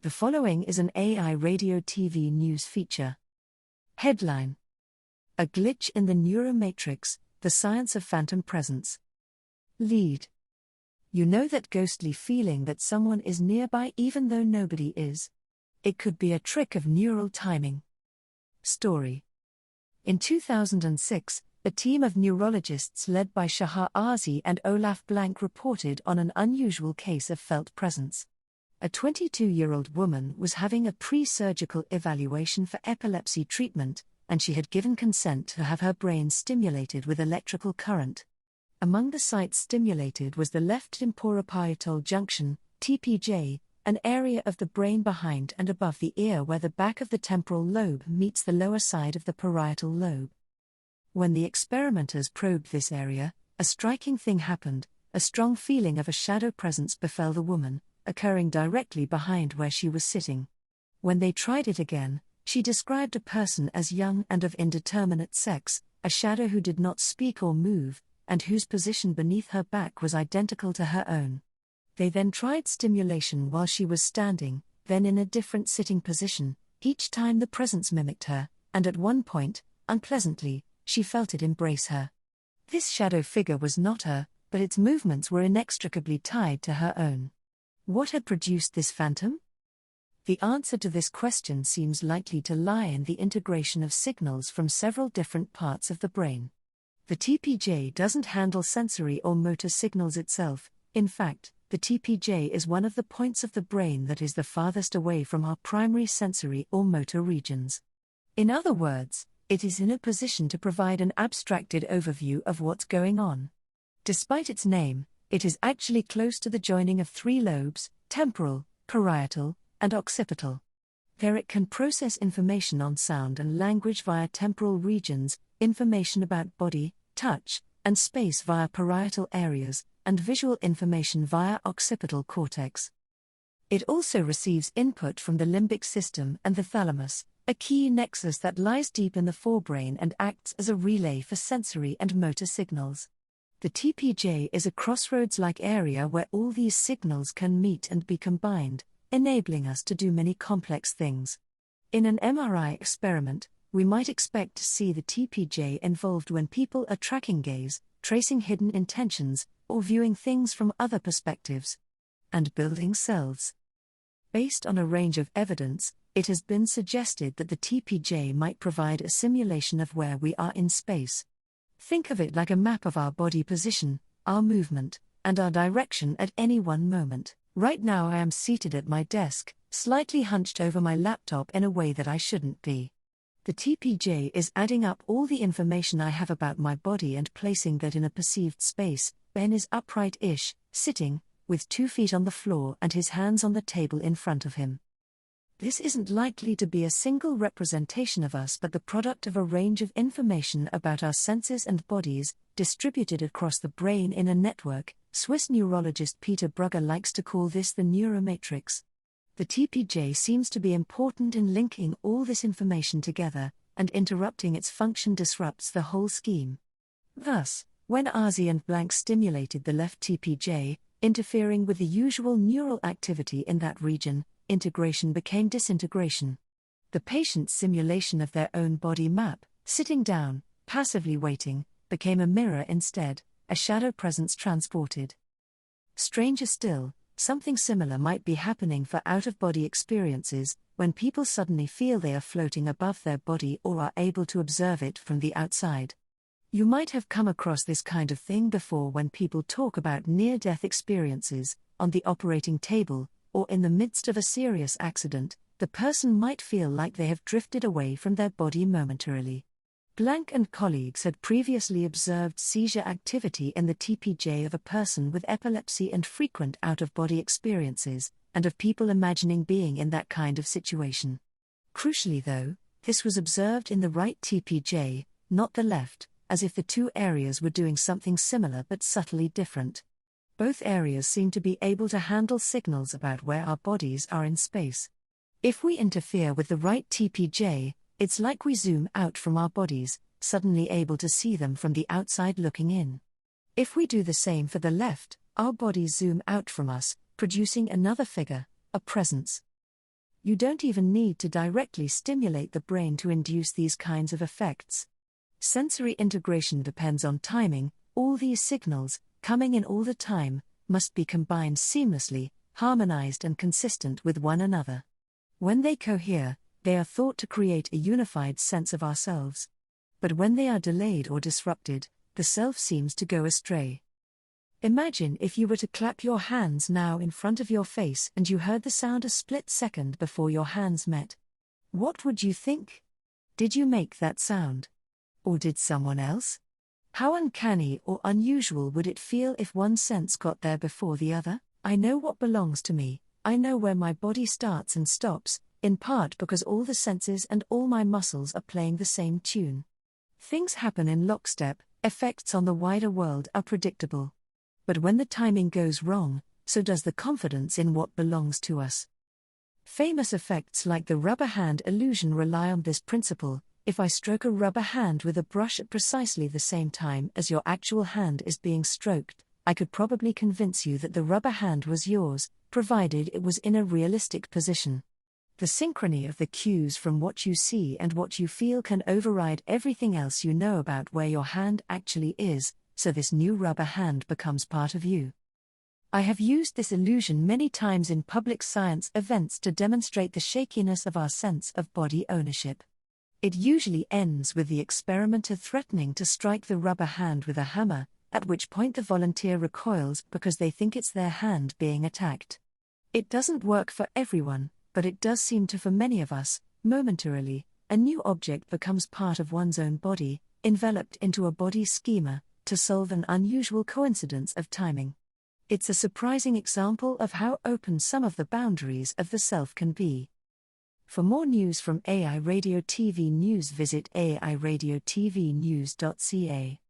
The following is an AI radio TV news feature. Headline: A glitch in the neuromatrix, the science of phantom presence. Lead: You know that ghostly feeling that someone is nearby even though nobody is? It could be a trick of neural timing. Story: In 2006, a team of neurologists led by Shahar Arzi and Olaf Blank reported on an unusual case of felt presence. A 22-year-old woman was having a pre-surgical evaluation for epilepsy treatment, and she had given consent to have her brain stimulated with electrical current. Among the sites stimulated was the left temporoparietal junction, TPJ, an area of the brain behind and above the ear where the back of the temporal lobe meets the lower side of the parietal lobe. When the experimenters probed this area, a striking thing happened. A strong feeling of a shadow presence befell the woman, occurring directly behind where she was sitting. When they tried it again, she described a person as young and of indeterminate sex, a shadow who did not speak or move, and whose position beneath her back was identical to her own. They then tried stimulation while she was standing, then in a different sitting position. Each time the presence mimicked her, and at one point, unpleasantly, she felt it embrace her. This shadow figure was not her, but its movements were inextricably tied to her own. What had produced this phantom? The answer to this question seems likely to lie in the integration of signals from several different parts of the brain. The TPJ doesn't handle sensory or motor signals itself. In fact, the TPJ is one of the points of the brain that is the farthest away from our primary sensory or motor regions. In other words, it is in a position to provide an abstracted overview of what's going on. Despite its name, it is actually close to the joining of three lobes: temporal, parietal, and occipital. There it can process information on sound and language via temporal regions, information about body, touch, and space via parietal areas, and visual information via occipital cortex. It also receives input from the limbic system and the thalamus, a key nexus that lies deep in the forebrain and acts as a relay for sensory and motor signals. The TPJ is a crossroads-like area where all these signals can meet and be combined, enabling us to do many complex things. In an MRI experiment, we might expect to see the TPJ involved when people are tracking gaze, tracing hidden intentions, or viewing things from other perspectives. And building cells. Based on a range of evidence, it has been suggested that the TPJ might provide a simulation of where we are in space. Think of it like a map of our body position, our movement, and our direction at any one moment. Right now I am seated at my desk, slightly hunched over my laptop in a way that I shouldn't be. The TPJ is adding up all the information I have about my body and placing that in a perceived space. Ben is upright-ish, sitting, with 2 feet on the floor and his hands on the table in front of him. This isn't likely to be a single representation of us but the product of a range of information about our senses and bodies, distributed across the brain in a network. Swiss neurologist Peter Brugger likes to call this the neuromatrix. The TPJ seems to be important in linking all this information together, and interrupting its function disrupts the whole scheme. Thus, when Arzi and Blank stimulated the left TPJ, interfering with the usual neural activity in that region, integration became disintegration. The patient's simulation of their own body map, sitting down, passively waiting, became a mirror instead, a shadow presence transported. Stranger still, something similar might be happening for out-of-body experiences, when people suddenly feel they are floating above their body or are able to observe it from the outside. You might have come across this kind of thing before when people talk about near-death experiences, on the operating table, or in the midst of a serious accident. The person might feel like they have drifted away from their body momentarily. Blank and colleagues had previously observed seizure activity in the TPJ of a person with epilepsy and frequent out-of-body experiences, and of people imagining being in that kind of situation. Crucially though, this was observed in the right TPJ, not the left, as if the two areas were doing something similar but subtly different. Both areas seem to be able to handle signals about where our bodies are in space. If we interfere with the right TPJ, it's like we zoom out from our bodies, suddenly able to see them from the outside looking in. If we do the same for the left, our bodies zoom out from us, producing another figure, a presence. You don't even need to directly stimulate the brain to induce these kinds of effects. Sensory integration depends on timing. All these signals, coming in all the time, must be combined seamlessly, harmonized and consistent with one another. When they cohere, they are thought to create a unified sense of ourselves. But when they are delayed or disrupted, the self seems to go astray. Imagine if you were to clap your hands now in front of your face and you heard the sound a split second before your hands met. What would you think? Did you make that sound? Or did someone else? How uncanny or unusual would it feel if one sense got there before the other? I know what belongs to me, I know where my body starts and stops, in part because all the senses and all my muscles are playing the same tune. Things happen in lockstep, effects on the wider world are predictable. But when the timing goes wrong, so does the confidence in what belongs to us. Famous effects like the rubber hand illusion rely on this principle. If I stroke a rubber hand with a brush at precisely the same time as your actual hand is being stroked, I could probably convince you that the rubber hand was yours, provided it was in a realistic position. The synchrony of the cues from what you see and what you feel can override everything else you know about where your hand actually is, so this new rubber hand becomes part of you. I have used this illusion many times in public science events to demonstrate the shakiness of our sense of body ownership. It usually ends with the experimenter threatening to strike the rubber hand with a hammer, at which point the volunteer recoils because they think it's their hand being attacked. It doesn't work for everyone, but it does seem to for many of us. Momentarily, a new object becomes part of one's own body, enveloped into a body schema, to solve an unusual coincidence of timing. It's a surprising example of how open some of the boundaries of the self can be. For more news from AI Radio TV News, visit airadiotvnews.ca.